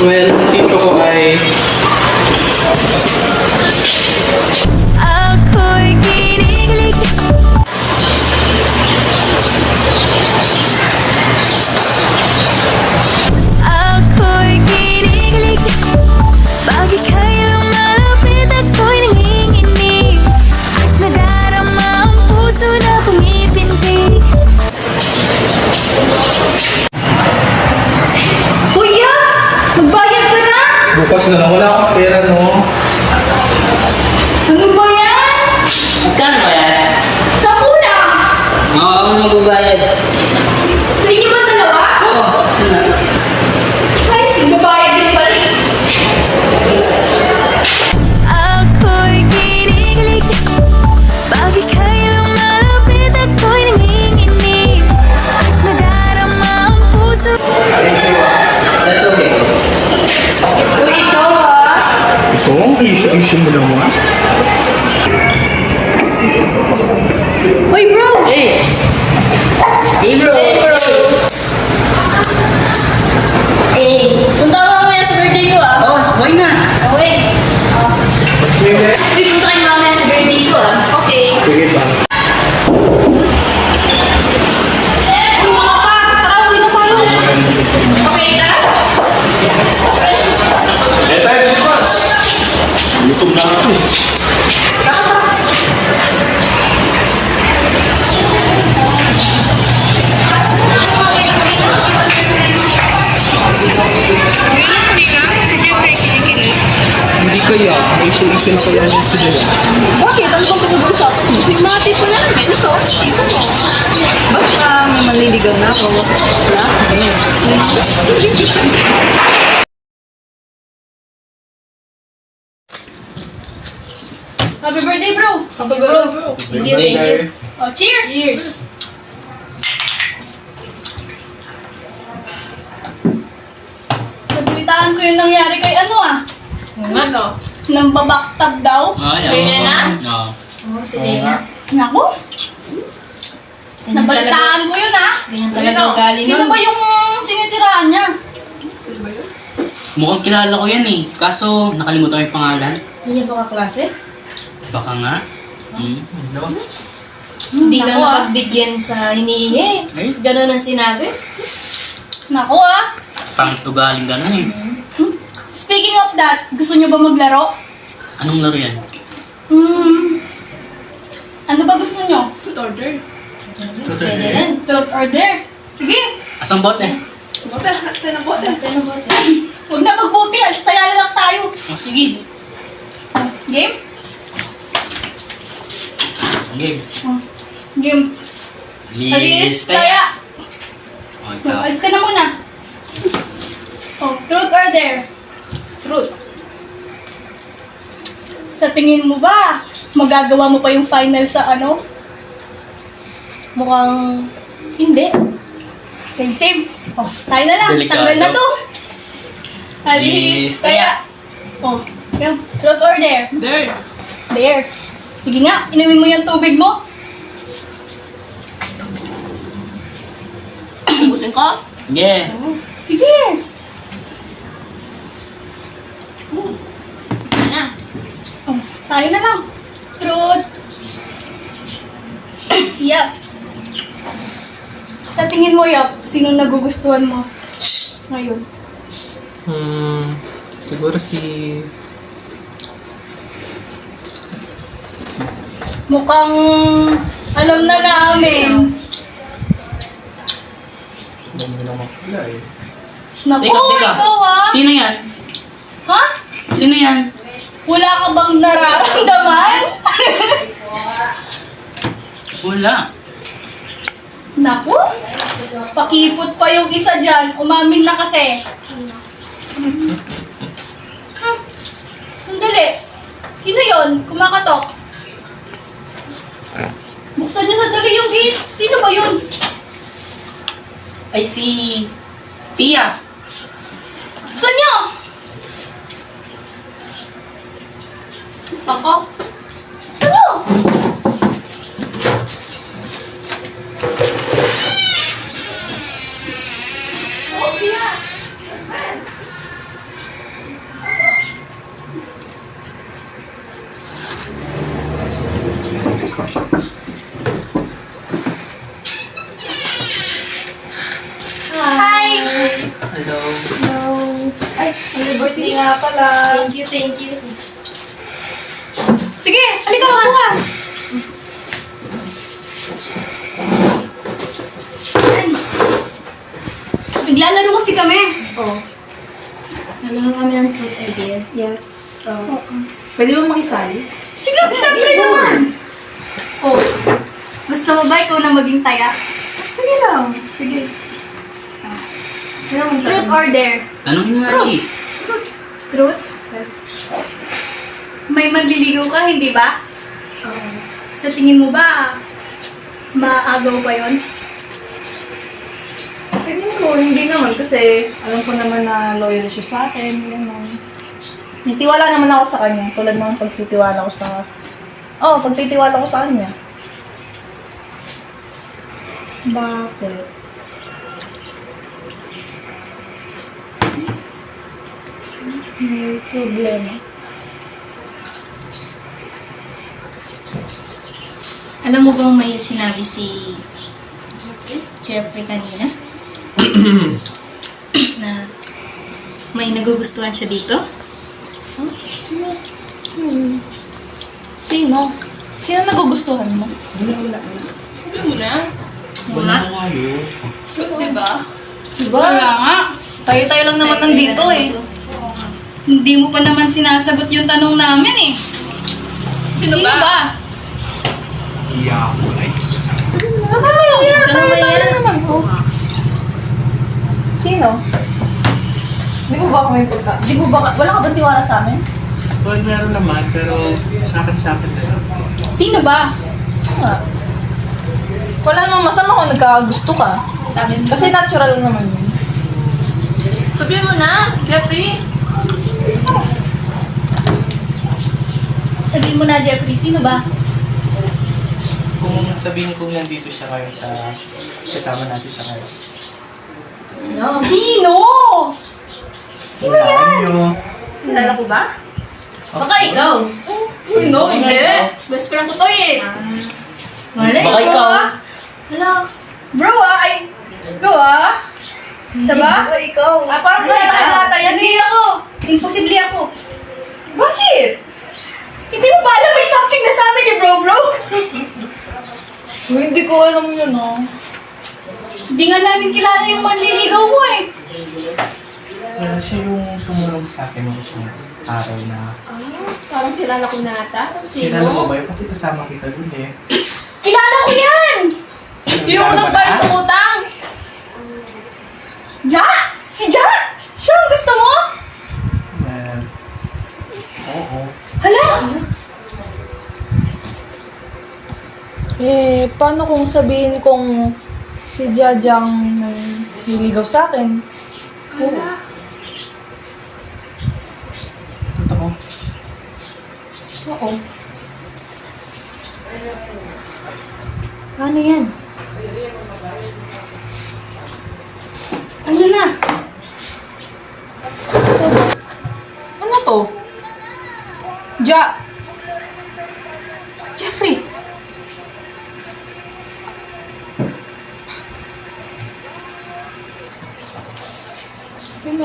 Well, tito ko ay ako'y kinikilig. Ako'y kinikilig. Pag ika'y lumalapit, ako'y nanginginig. At nadarama ang puso na pumipintig. Kuya! Magbayad ka na! bukas na lang. Wala akong pera, no? Ano ba yan? Magkano ba yan? Sa kuna! Oo, ako magbabayad. Sa inyo ba dalawa? Oo. Ay, magbabayad din pala eh. Ako'y kinikilig. Pag ika'y lumalapit, ako'y nanginginig. At nadarama ang puso. That's okay. Uy, ikaw ah. Ito? Ayusin mo lang, ha? Uy, bro! Hey! Hey bro! Hey bro! Hey! Punta ka mamaya sa birthday ko ah. Oh, why not? Oh, wait. Uy, punta kayo mamaya sa birthday ko ah. Okay. Sige ba? Uy, mga pa! Tara, uwi na tayo. Okay, tara. Eh, tayo sa bus. YouTube na ako eh. Hindi kaya. Isu-isu na kaya niya sila. Bakit? Ano bang pinag-uusapan mo? Sigmati ko na namin. Ito, tingnan mo. Basta may manliligaw na ako. Wala. Happy birthday, bro! Happy birthday, bro! Birthday. Oh, cheers! Cheers! Nabalitaan ko yung nangyari kay ano ah. Ano? Nang babaktab daw. Ay, Selena? Oo. Oo, si Lena. Naku! Nabalitaan ko yun ah. Ganyan talaga ugali Sino nun. ba yung sinisiraan niya? Mukhang kilala ko yan eh. Kaso, nakalimutan ko yung pangalan. Hindi niya ba kaklase? Baka nga. Hmm. Hindi ka Naku, ah. napagbigyan sa hinihingi. Ay. Ganun ang sinabi. Naku ah. Pang-ugaling ganun eh. Speaking of that, gusto niyo ba maglaro? Anong laro yan? Ano ba gusto niyo? Pwede Tutor. rin. Truth or dare? Sige! Asang bote? Bote ng bote. Huwag na magbuti, alis tayo lang tayo. Oh, sige. Game? Game. Game. Alis tayo. Oh, ikaw. Alis ka na muna. Oh, truth or dare? Truth. Sa tingin mo ba, magagawa mo pa yung final sa ano? Mukhang hindi. Same. Oh, tayo na lang. Delikado. Tanggal na to. Alis tayo. Oh, yung truth or dare? Dare. Dare. Sige nga, inumin mo yung tubig mo. Ubusin ko? Yeah. Sige. Ano? Oh, tayo na lang. Truth. Yup. Sa tingin mo, Yup, sino nagugustuhan mo ngayon? Siguro si... Mukhang alam na namin. Alam mo naman pala eh. Naku, Teka. ikaw ah. Sino yan? Ha? Sino yan? Wala ka bang nararamdaman? Wala. Naku, pakipot pa yung isa dyan. Umamin na kasi. Sandali. Sino yon? Kumakatok. Buksan niyo sandali yung gate. Sino ba yun? Ay, si... Pia. Buksan niyo! Saka? Buksan niyo! Ay, happy birthday nga pala. Thank you. Sige, halika ka. Ayan. Naglalaro kasi kami. Oh. Naglalaro kami ng truth or dare. Yes. Pwede ba makisali? Sige, syempre naman. Oh, gusto mo ba ikaw na maging taya? Sige lang. Sige. Truth or dare? Tanungin mo nga, Chi. Truth? Yes. May manliligaw ka, hindi ba? Sa tingin mo ba, maagaw pa yon? Tingin ko, hindi naman kasi alam ko naman na loyal siya sa akin. Gano'n. Nitiwala naman ako sa kanya. Tulad ng pagtitiwala ko sa... pagtitiwala ko sa kanya. Bakit? May problema. Alam mo bang may sinabi si Jeffrey kanina? Na may nagugustuhan siya dito? Sino? Sino nagugustuhan mo? Sabi mo na. Wala na kayo. Diba? Diba? Wala nga. Tayo-tayo lang naman nandito eh. Hindi mo pa naman sinasagot yung tanong namin eh. Sino ba? Yeah, ay. Ano ba yan? naman po. Sino? Di mo ba kami pagka... Di mo ba... Wala ka ba tiwala sa amin? Well, meron naman, pero sa akin na yun. Sino ba? Nga. Wala namang masama kung nagkakagusto ka. Kasi natural lang naman yun. Sabihin mo na, Jeffrey. Sabihin mo na, Jeffrey. Sino ba? Kung sabihin kong nandito siya kayo sa kasama natin siya ngayon. No. Sino? Sino yan? Kilala ko ba? Baka ikaw. No, hindi. Best friend ko to eh. Baka ikaw. Hala. Bro ay... Ikaw Siya ba? Ikaw. Parang nata yan. Hindi ako. Imposible ako. Bakit? Hindi mo ba alam may something na sa amin ni bro? Hindi ko alam yun, no. Hindi nga namin kilala yung manliligaw mo eh. Well, siya yung tumulong sa akin ng isang araw na Parang kilala ko na ata. kilala mo ba yun? Kasi kasama kita dun eh. Kilala ko yan! Sino mo nang bayad sa utang? Ja? Si Ja? Siya ang gusto mo? Well, oo. Hala! Paano kung sabihin kong si Jajang niligaw sa akin? Hala. Totoo. Oo. Paano yan? Ano na? Ano to? Jeffrey.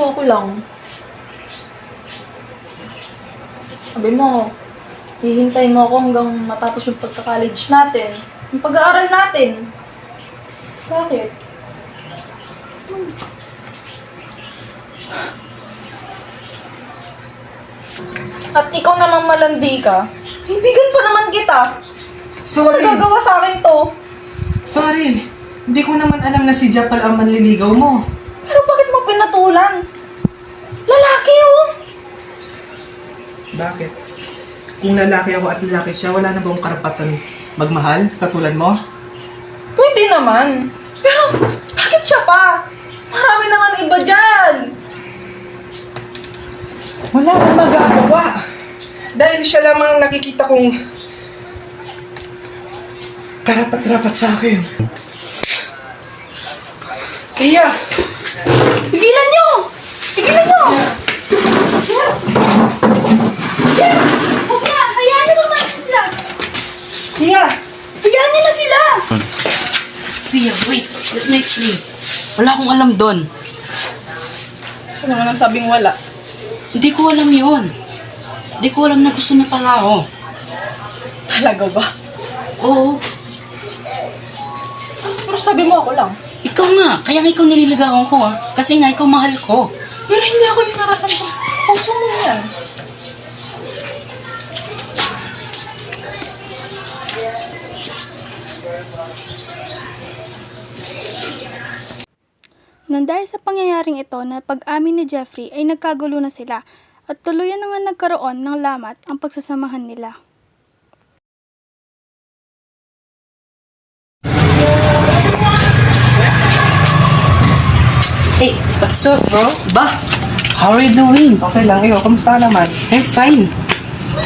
Ako lang. Sabi mo, hihintayin mo ako hanggang matapos yung pagka-college natin. Yung pag-aaral natin. Bakit? At ikaw namang malandi ka. Ibigan pa naman kita. Ano Sorry. nagagawa sa akin to? Sorry. Hindi ko naman alam na si Japal ang manliligaw mo. Pero bakit mo pinatulan? Lalaki oh! Bakit? Kung lalaki ako at lalaki siya, wala na bang karapatan magmahal katulad mo? Pwede naman. Pero bakit siya pa? Marami naman iba dyan. Wala nang magagawa. Dahil siya lamang nakikita kong karapat-rapat sa akin. Iya! Pigilan nyo! Pigilan nyo! Huwag na! Hayaan na lang natin sila! Iya! Hayaan nyo na sila! Pia, wait. Let me explain. Wala akong alam doon. Ano nga nang sabing wala? Hindi ko alam yun. Hindi ko alam na gusto na pala ako. Talaga ba? Oo. Pero sabi mo ako lang. Ikaw nga. Kaya nga ikaw nililigawan ko ah. Kasi nga ikaw mahal ko. Pero hindi ako yung nararamdaman. Puso mo yan. Nang dahil sa pangyayaring ito na pag-amin ni Jeffrey ay nagkagulo na sila at tuluyan na nga nagkaroon ng lamat ang pagsasamahan nila. Hey, what's up bro? Ba? How are you doing? Okay lang, iyo, kamusta ka naman? I'm fine.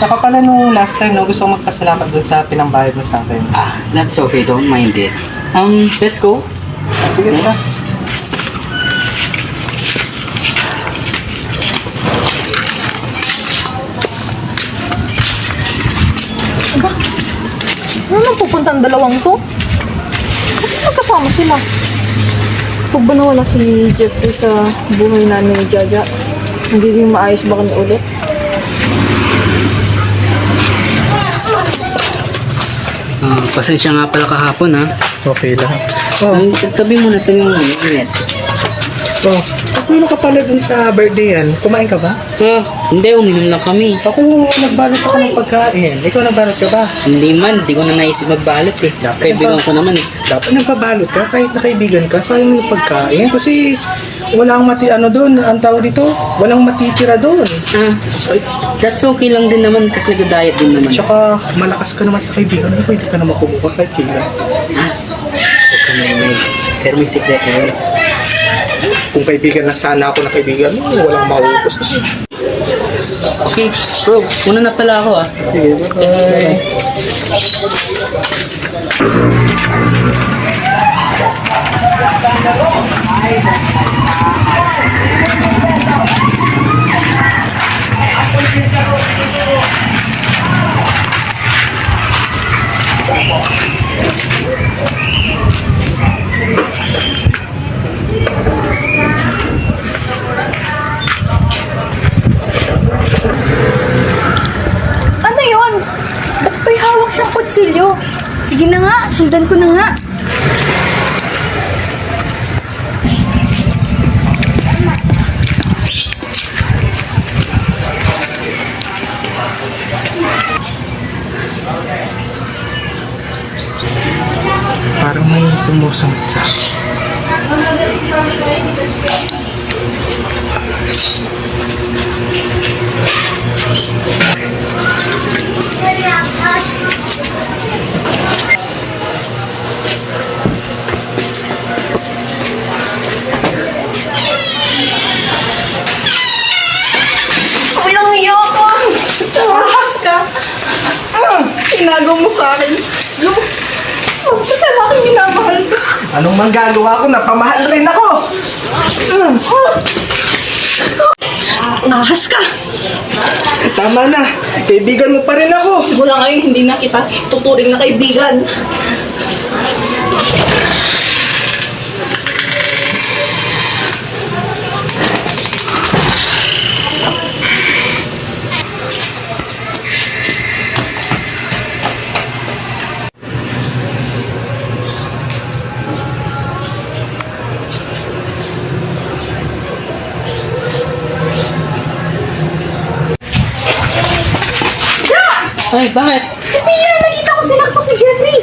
Saka pala nung last time, no, gusto ko magpasalamat dun sa pinambayad mo sa akin. Ah, that's okay. Don't mind it. Let's go. Sige, tara. Saan naman pupunta ang dalawang to? Bakit magkasama sila? Pag ba nawala si Jeffrey sa buhay namin ni Jaja, magiging maayos ba kami ulit? Pasensya nga pala kahapon ha. Okay lang. Oh, Ay, tabi mo na ito yung init. oh. Ano ka pala dun sa birthday yan? Kumain ka ba? Hindi, uminom lang kami. Ako, nagbalot ako ng pagkain. Ikaw nagbalot ka ba? Hindi man, di ko na naisip magbalot eh. Kaibigan ko naman eh. Dapat nagpabalot ka kahit na kaibigan ka. Sayang yung pagkain kasi walang ang tawag dito, walang matitira doon. That's okay lang din naman kasi nag-diet din naman. Tsaka malakas ka naman sa kaibigan mo, pwede ka naman kumuha kahit kailan. Huwag ka maingay. Pero may secret na yun. Kung kaibigan na sana ako na kaibigan mo, walang mauubos na. Okay, bro, una na pala ako ah. Sige, bye-bye. Ano yun? Ba't ba'y hawak siyang kutsilyo? Sige na nga, sundan ko na nga. Parang may sumusunod sa akin. Walang iyo ko! Ahas ka! Tinago mo sa akin. Yung lalaking minamahal ko. Anong manggagawa ko? Napamahal rin ako! Ahas ka! Tama na! Kaibigan mo pa rin ako! Simula ngayon, hindi na kita tuturing na kaibigan. Ay, bakit? Si Pia, nakita ko sinaksak si Jeffrey!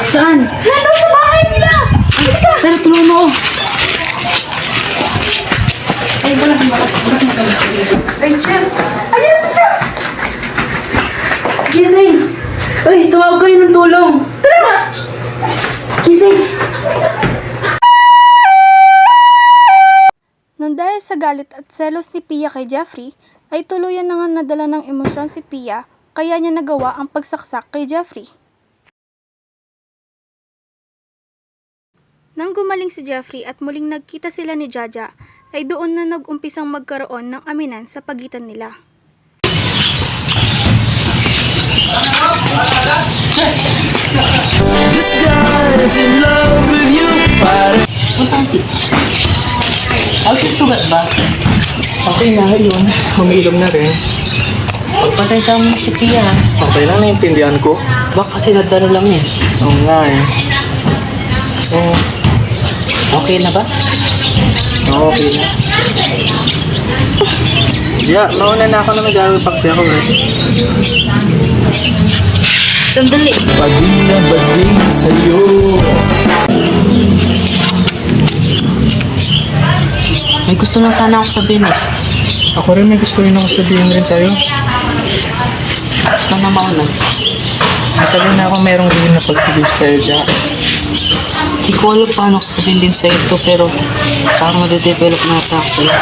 Saan? Nandun sa bahay nila! Tara, tulungan mo ako. Ay, Jeff! Ayan si Jeff! Gising! Ay, tumawag kayo ng tulong. Tara! Gising! Nang dahil sa galit at selos ni Pia kay Jeffrey, ay tuluyan na nga nadala ng emosyon si Pia kaya niya nagawa ang pagsaksak kay Jeffrey. Nang gumaling si Jeffrey at muling nagkita sila ni Jaja, ay doon na nag-umpisang magkaroon ng aminan sa pagitan nila. Ang Sugat ba? Okay na, yun. Humilom na rin. Pagpasensya mo na si Pia. Okay lang, naiintindihan ko. Baka kasi nadalo lang eh. Oo nga eh. So, okay na ba? Okay na. Yeah, mauna na ako na mag-aaral pa kasi ako eh. Sandali. Paging na bading sa'yo. May gusto lang sana ako sabihin eh. Ako rin may gusto rin ako sabihin rin sa'yo. Sana mauna. Matagal na ako merong gawin na pagtigil sa'yo, Jack. Di ko alam paano ko sabihin din sa'yo ito pero parang nade-develop na ata ako sa'yo.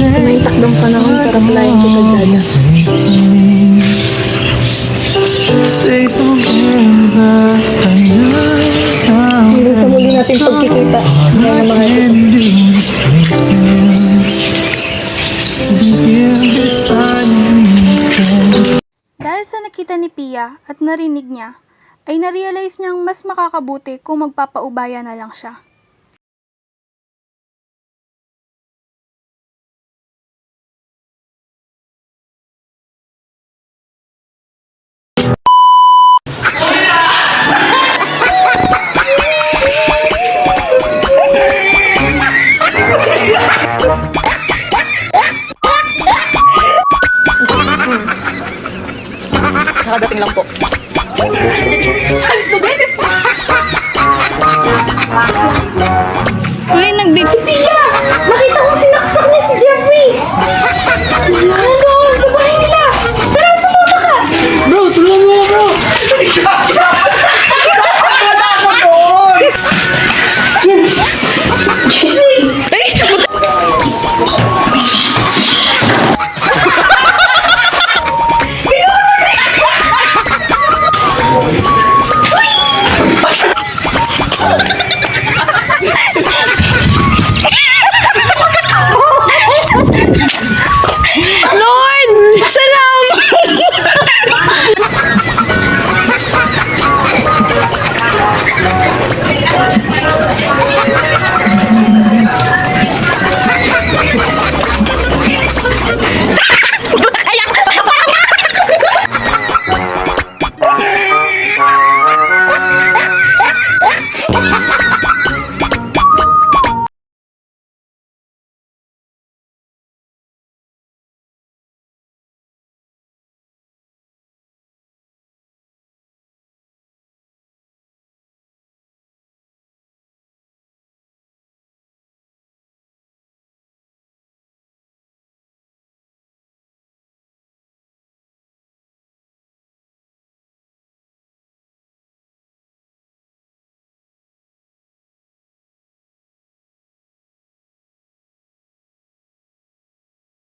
May takdong panahon para palayan kita dyan. Stay forever. Hanggang sa muli natin pagkikita. Yan ang mga Ending this breaking. To be here beside me. Dahil sa nakita ni Pia at narinig niya, ay narealize niyang mas makakabuti kung magpapaubaya na lang siya.